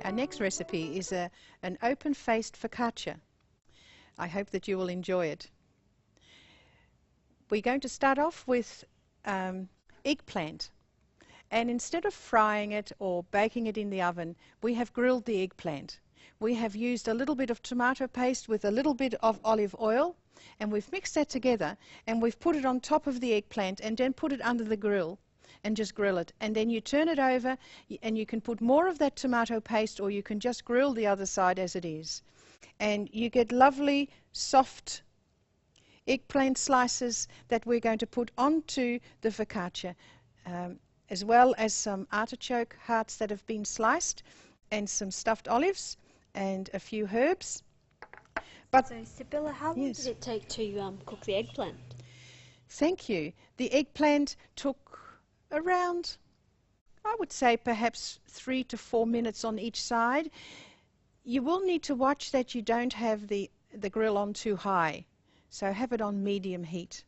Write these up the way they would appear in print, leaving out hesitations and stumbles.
Our next recipe is an open-faced focaccia. I hope that you will enjoy it. We're going to start off with eggplant. And instead of frying it or baking it in the oven, we have grilled the eggplant. We have used a little bit of tomato paste with a little bit of olive oil, and we've mixed that together, and we've put it on top of the eggplant and then put it under the grill and just grill it. And then you turn it over and you can put more of that tomato paste, or you can just grill the other side as it is. And you get lovely soft eggplant slices that we're going to put onto the focaccia, as well as some artichoke hearts that have been sliced, and some stuffed olives and a few herbs. But so Sibilla, how long did it take to cook the eggplant? Thank you. The eggplant took around, I would say, perhaps 3 to 4 minutes on each side. You will need to watch that you don't have the grill on too high. So have it on medium heat.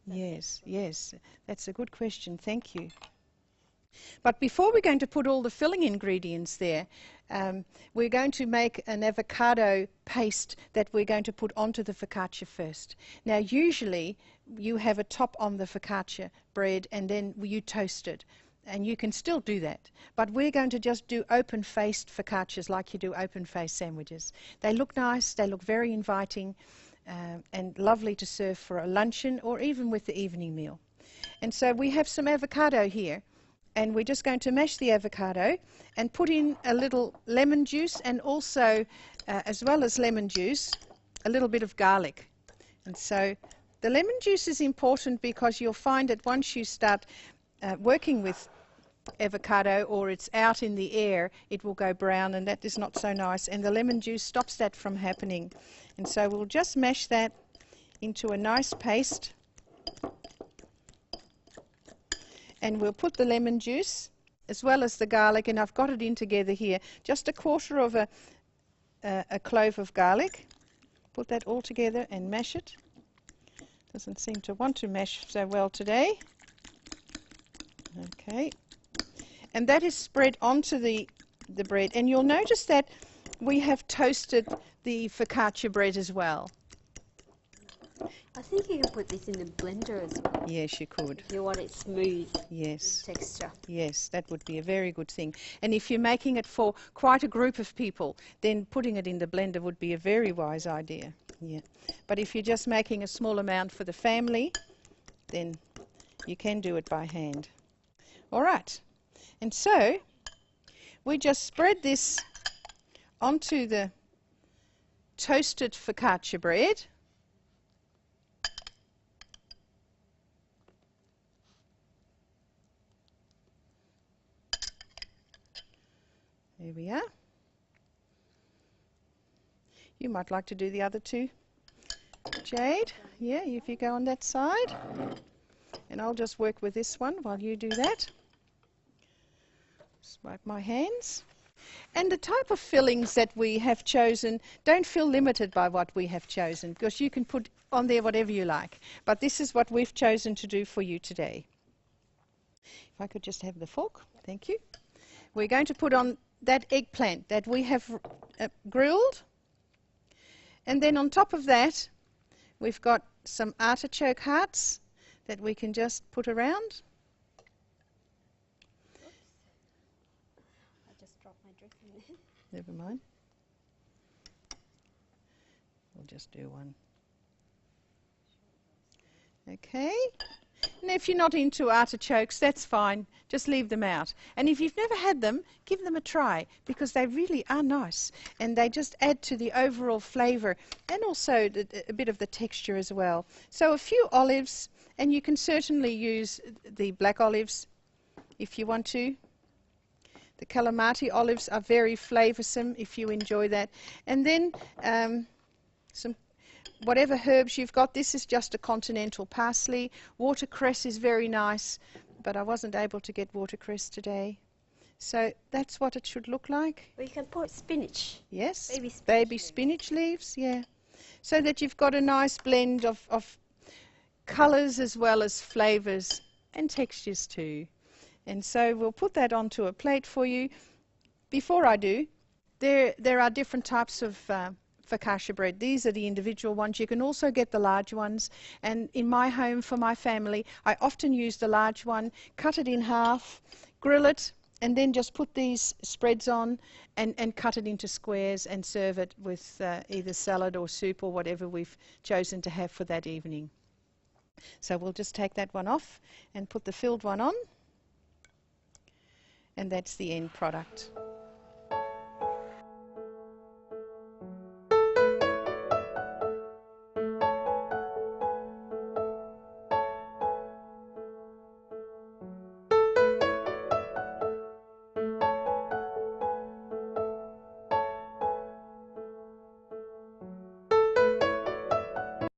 Yes, yes. That's a good question. Thank you. But before we're going to put all the filling ingredients there, we're going to make an avocado paste that we're going to put onto the focaccia first. Now, usually you have a top on the focaccia bread and then you toast it. And you can still do that. But we're going to just do open-faced focaccias like you do open-faced sandwiches. They look nice, they look very inviting, and lovely to serve for a luncheon or even with the evening meal. And so we have some avocado here. And we're just going to mash the avocado and put in a little lemon juice, and also, as well as lemon juice, a little bit of garlic. And so the lemon juice is important because you'll find that once you start working with avocado, or it's out in the air, it will go brown, and that is not so nice. And the lemon juice stops that from happening. And so we'll just mash that into a nice paste. And we'll put the lemon juice as well as the garlic, and I've got it in together here. Just a quarter of a clove of garlic. Put that all together and mash it. Doesn't seem to want to mash so well today. Okay. And that is spread onto the bread. And you'll notice that we have toasted the focaccia bread as well. I think you can put this in the blender as well. Yes, you could. If you want it smooth. Yes. Texture. Yes, that would be a very good thing. And if you're making it for quite a group of people, then putting it in the blender would be a very wise idea. Yeah. But if you're just making a small amount for the family, then you can do it by hand. All right. And so we just spread this onto the toasted focaccia bread. There we are. You might like to do the other two, Jade. Yeah, if you go on that side. And I'll just work with this one while you do that. Just wipe my hands. And the type of fillings that we have chosen, don't feel limited by what we have chosen, because you can put on there whatever you like. But this is what we've chosen to do for you today. If I could just have the fork. Thank you. We're going to put on that eggplant that we have grilled, and then on top of that we've got some artichoke hearts that we can just put around. Oops. I just dropped my drink in there. Never mind. We'll just do one. Okay. And if you're not into artichokes, that's fine. Just leave them out. And if you've never had them, give them a try, because they really are nice. And they just add to the overall flavour, and also a bit of the texture as well. So a few olives, and you can certainly use the black olives if you want to. The calamati olives are very flavoursome if you enjoy that. And then some whatever herbs you've got. This is just a continental parsley. Watercress is very nice, but I wasn't able to get watercress today. So that's what it should look like. Well, you can put spinach. Yes, Baby spinach leaves, yeah. So that you've got a nice blend of colours as well as flavours and textures too. And so we'll put that onto a plate for you. Before I do, There are different types of focaccia bread. These are the individual ones. You can also get the large ones. And in my home for my family, I often use the large one, cut it in half, grill it, and then just put these spreads on and cut it into squares and serve it with either salad or soup or whatever we've chosen to have for that evening. So we'll just take that one off and put the filled one on. And that's the end product.